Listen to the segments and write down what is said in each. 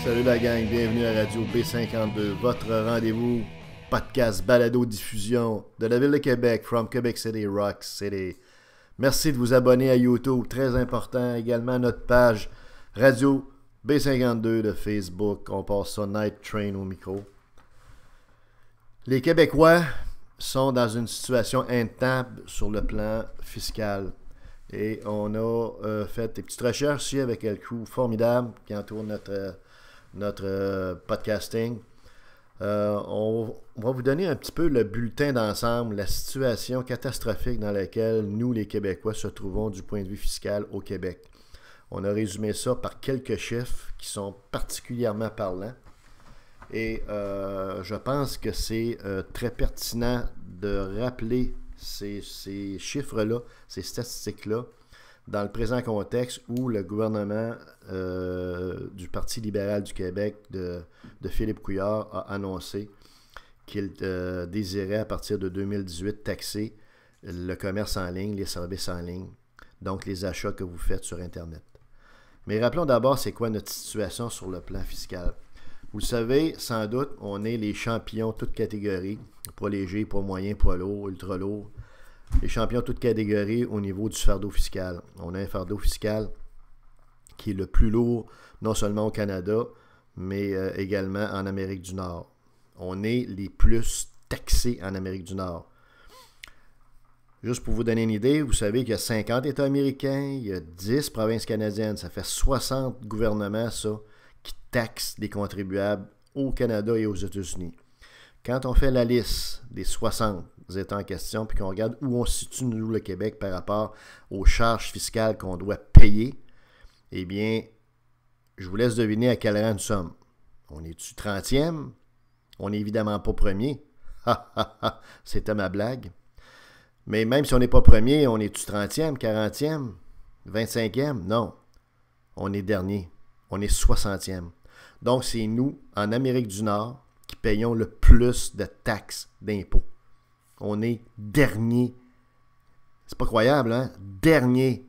Salut la gang, bienvenue à Radio B52, votre rendez-vous podcast balado-diffusion de la ville de Québec, from Quebec City, Rock City. Merci de vous abonner à YouTube, très important. Également notre page Radio B52 de Facebook. On passe ça Night Train au micro. Les Québécois sont dans une situation intenable sur le plan fiscal. Et on a fait des petites recherches ici avec le crew formidable qui entoure notre podcasting. On va vous donner un petit peu le bulletin d'ensemble, la situation catastrophique dans laquelle nous, les Québécois, se trouvons du point de vue fiscal au Québec. On a résumé ça par quelques chiffres qui sont particulièrement parlants. Et je pense que c'est très pertinent de rappeler ces chiffres-là, ces statistiques-là, dans le présent contexte où le gouvernement du Parti libéral du Québec de Philippe Couillard a annoncé qu'il désirait à partir de 2018 taxer le commerce en ligne, les services en ligne, donc les achats que vous faites sur Internet. Mais rappelons d'abord c'est quoi notre situation sur le plan fiscal. Vous le savez, sans doute, on est les champions toutes catégories, poids léger, poids moyen, poids lourd, ultra lourd. Les champions toutes catégories au niveau du fardeau fiscal. On a un fardeau fiscal qui est le plus lourd, non seulement au Canada, mais également en Amérique du Nord. On est les plus taxés en Amérique du Nord. Juste pour vous donner une idée, vous savez qu'il y a 50 États américains, il y a 10 provinces canadiennes, ça fait 60 gouvernements, ça, qui taxent les contribuables au Canada et aux États-Unis. Quand on fait la liste des 60 États en question, puis qu'on regarde où on se situe, nous, le Québec, par rapport aux charges fiscales qu'on doit payer, eh bien, je vous laisse deviner à quel rang nous sommes. On est-tu 30e? On n'est évidemment pas premier. C'était ma blague. Mais même si on n'est pas premier, on est-tu 30e, 40e, 25e? Non. On est dernier. On est 60e. Donc, c'est nous, en Amérique du Nord, qui payons le plus de taxes d'impôts. On est dernier. C'est pas croyable, hein? Dernier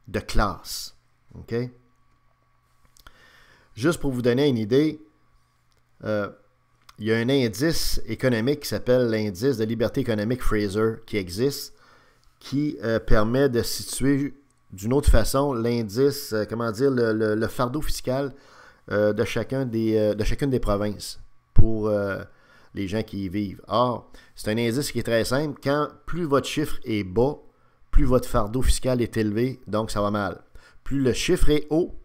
de classe. OK? Juste pour vous donner une idée, il y a un indice économique qui s'appelle l'indice de liberté économique Fraser qui existe, qui permet de situer d'une autre façon l'indice, le fardeau fiscal de chacune des provinces pour les gens qui y vivent. Or, c'est un indice qui est très simple. Quand plus votre chiffre est bas, plus votre fardeau fiscal est élevé, donc ça va mal. Plus le chiffre est haut,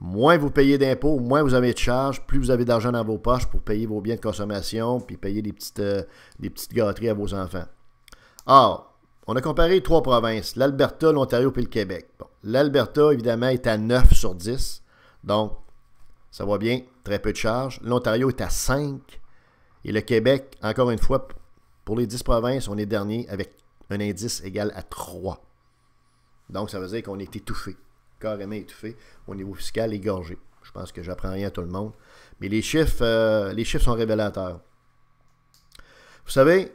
moins vous payez d'impôts, moins vous avez de charges, plus vous avez d'argent dans vos poches pour payer vos biens de consommation, puis payer des petites gâteries à vos enfants. Or, on a comparé 3 provinces, l'Alberta, l'Ontario et le Québec. Bon, l'Alberta, évidemment, est à 9 sur 10, donc ça va bien, très peu de charges. L'Ontario est à 5. Et le Québec, encore une fois, pour les 10 provinces, on est dernier avec un indice égal à 3. Donc, ça veut dire qu'on est étouffé, carrément étouffé au niveau fiscal, égorgé. Je pense que j'apprends rien à tout le monde. Mais les chiffres sont révélateurs. Vous savez,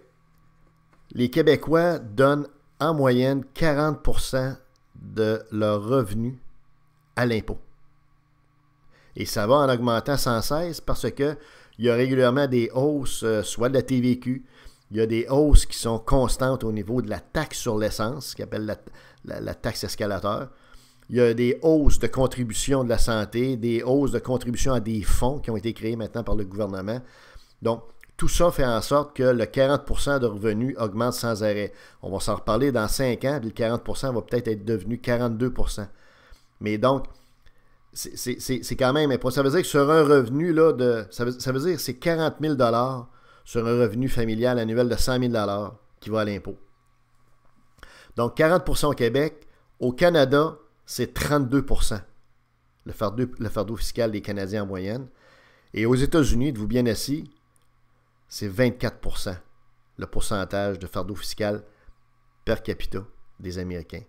les Québécois donnent en moyenne 40% de leurs revenus à l'impôt. Et ça va en augmentant sans cesse parce qu'il y a régulièrement des hausses, soit de la TVQ, il y a des hausses qui sont constantes au niveau de la taxe sur l'essence, ce qu'on appelle la taxe escalateur. Il y a des hausses de contribution de la santé, des hausses de contribution à des fonds qui ont été créés maintenant par le gouvernement. Donc, tout ça fait en sorte que le 40% de revenus augmente sans arrêt. On va s'en reparler dans 5 ans, puis le 40% va peut-être être devenu 42%. Mais donc, c'est quand même important. Ça veut dire que sur un revenu, là, ça veut dire que c'est 40 000 $ sur un revenu familial annuel de 100 000 $ qui va à l'impôt. Donc, 40% au Québec. Au Canada, c'est 32%. Le fardeau fiscal des Canadiens en moyenne. Et aux États-Unis, êtes-vous bien assis, c'est 24% le pourcentage de fardeau fiscal per capita des Américains.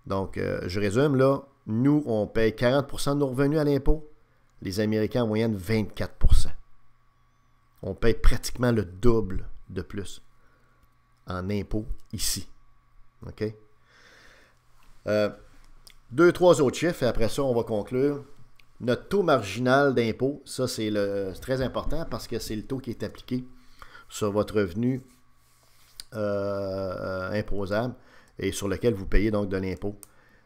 Donc, je résume là. Nous, on paye 40% de nos revenus à l'impôt. Les Américains, en moyenne, 24%. On paye pratiquement le double de plus en impôts ici. OK? 2, 3 autres chiffres, et après ça, on va conclure. notre taux marginal d'impôt, ça c'est très important parce que c'est le taux qui est appliqué sur votre revenu imposable et sur lequel vous payez donc de l'impôt.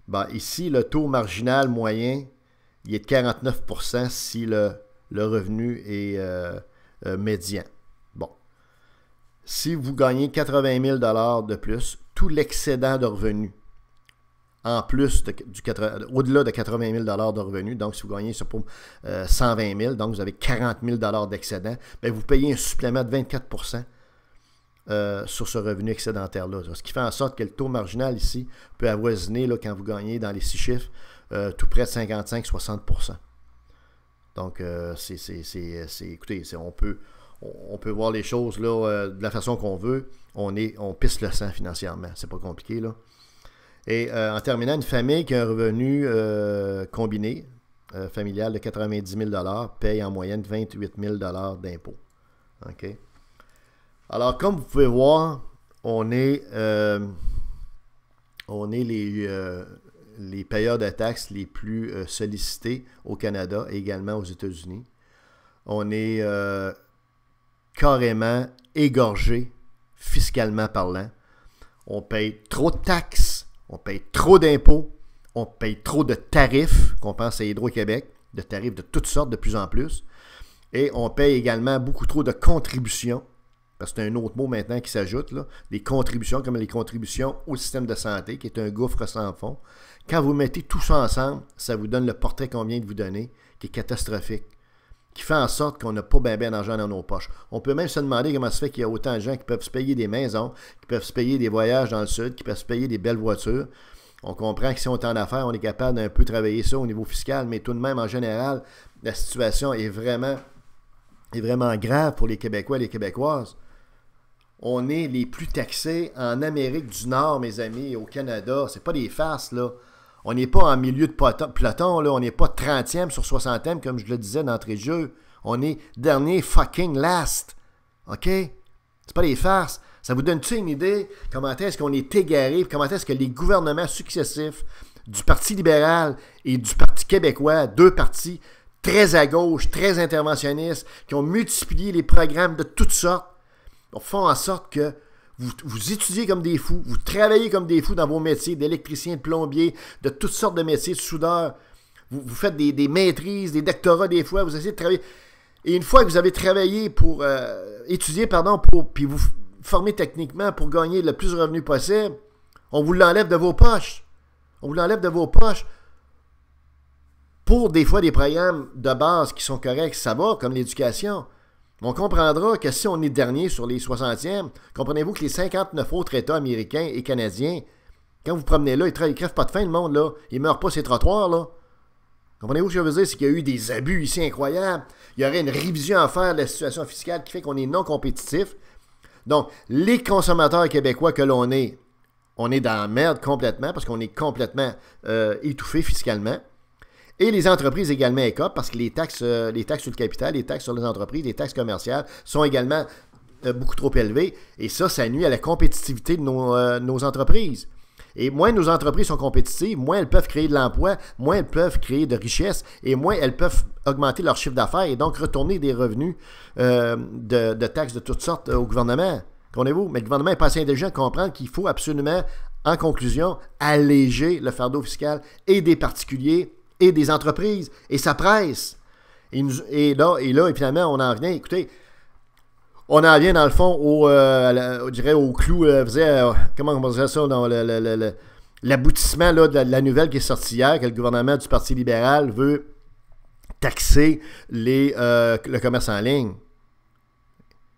Ben, ici, le taux marginal moyen, il est de 49% si le revenu est médian. Bon. Si vous gagnez 80 000 $ de plus, tout l'excédent de revenus, en plus au-delà de 80 000 $ de revenus, donc si vous gagnez 120 000, donc vous avez 40 000 $ d'excédent, bien, vous payez un supplément de 24% sur ce revenu excédentaire-là. Ce qui fait en sorte que le taux marginal ici peut avoisiner, là, quand vous gagnez dans les 6 chiffres, tout près de 55-60%. Donc, écoutez, on peut voir les choses là, de la façon qu'on veut. On pisse le sang financièrement. C'est pas compliqué, là. Et en terminant, une famille qui a un revenu combiné, familial de 90 000 $ paye en moyenne 28 000 $ d'impôts. OK? Alors, comme vous pouvez voir, on est les payeurs de taxes les plus sollicités au Canada et également aux États-Unis. On est carrément égorgé fiscalement parlant. On paye trop de taxes, on paye trop d'impôts, on paye trop de tarifs, qu'on pense à Hydro-Québec, de tarifs de toutes sortes de plus en plus. Et on paye également beaucoup trop de contributions, parce que c'est un autre mot maintenant qui s'ajoute, là, des contributions comme les contributions au système de santé, qui est un gouffre sans fond. Quand vous mettez tout ça ensemble, ça vous donne le portrait qu'on vient de vous donner, qui est catastrophique, qui fait en sorte qu'on n'a pas bien d'argent dans nos poches. On peut même se demander comment ça se fait qu'il y a autant de gens qui peuvent se payer des maisons, qui peuvent se payer des voyages dans le sud, qui peuvent se payer des belles voitures. On comprend que si on est en affaires, on est capable d'un peu travailler ça au niveau fiscal, mais tout de même, en général, la situation est vraiment grave pour les Québécois et les Québécoises. On est les plus taxés en Amérique du Nord, mes amis, au Canada. C'est pas des farces, là. On n'est pas en milieu de peloton, là. On n'est pas 30e sur 60e, comme je le disais d'entrée de jeu. On est dernier fucking last. OK? C'est pas des farces. Ça vous donne-tu une idée comment est-ce qu'on est égaré, comment est-ce que les gouvernements successifs du Parti libéral et du Parti québécois, deux partis très à gauche, très interventionnistes, qui ont multiplié les programmes de toutes sortes, font en sorte que vous étudiez comme des fous, vous travaillez comme des fous dans vos métiers d'électricien, de plombier, de toutes sortes de métiers, de soudeur. Vous faites des maîtrises, des doctorats des fois, vous essayez de travailler. Et une fois que vous avez travaillé pour étudier, puis vous former techniquement pour gagner le plus de revenus possible, on vous l'enlève de vos poches. On vous l'enlève de vos poches. Pour des fois des programmes de base qui sont corrects, ça va, comme l'éducation. On comprendra que si on est dernier sur les 60e, comprenez-vous que les 59 autres États américains et canadiens, quand vous promenez là, ils crèvent pas de faim, le monde, là. Ils meurent pas ces trottoirs, là. Comprenez-vous ce que je veux dire? C'est qu'il y a eu des abus ici incroyables. Il y aurait une révision à faire de la situation fiscale qui fait qu'on est non compétitif. Donc, les consommateurs québécois que l'on est, on est dans la merde complètement parce qu'on est complètement étouffé fiscalement. Et les entreprises également écopent parce que les taxes sur le capital, les taxes sur les entreprises, les taxes commerciales sont également beaucoup trop élevées. Et ça nuit à la compétitivité de nos entreprises. Et moins nos entreprises sont compétitives, moins elles peuvent créer de l'emploi, moins elles peuvent créer de richesse et moins elles peuvent augmenter leur chiffre d'affaires et donc retourner des revenus de taxes de toutes sortes au gouvernement. Comprenez-vous? Mais le gouvernement n'est pas assez intelligent de comprendre qu'il faut absolument, en conclusion, alléger le fardeau fiscal et des particuliers et des entreprises. Et ça presse. Et là, finalement, on en vient, écoutez, on en vient dans le fond je dirais au clou, comment on dirait ça, dans l'aboutissement là, de la nouvelle qui est sortie hier, que le gouvernement du Parti libéral veut taxer le commerce en ligne.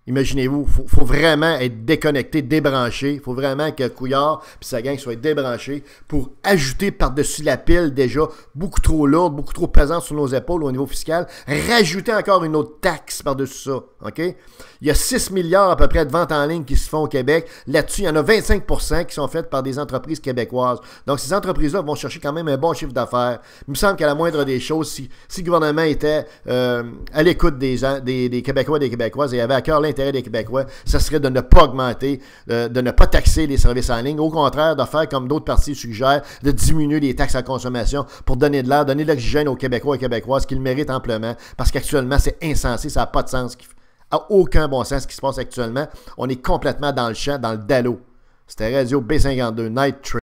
Imaginez-vous, il faut vraiment être déconnecté, débranché. Il faut vraiment que Couillard et sa gang soient débranchés pour ajouter par-dessus la pile déjà beaucoup trop lourde, beaucoup trop pesante sur nos épaules au niveau fiscal, rajouter encore une autre taxe par-dessus ça. OK? Il y a 6 milliards à peu près de ventes en ligne qui se font au Québec. Là-dessus, il y en a 25% qui sont faites par des entreprises québécoises. Donc, ces entreprises-là vont chercher quand même un bon chiffre d'affaires. Il me semble qu'à la moindre des choses, si le gouvernement était à l'écoute des Québécois et des Québécoises et avait à cœur l'intérêt des Québécois, ce serait de ne pas augmenter, de ne pas taxer les services en ligne. Au contraire, de faire comme d'autres partis suggèrent, de diminuer les taxes à consommation pour donner de l'air, donner de l'oxygène aux Québécois et Québécoises qu'ils méritent amplement. Parce qu'actuellement, c'est insensé, ça n'a pas de sens. Aucun bon sens ce qui se passe actuellement. On est complètement dans le champ, dans le dallo. C'était Radio B52 Night Train.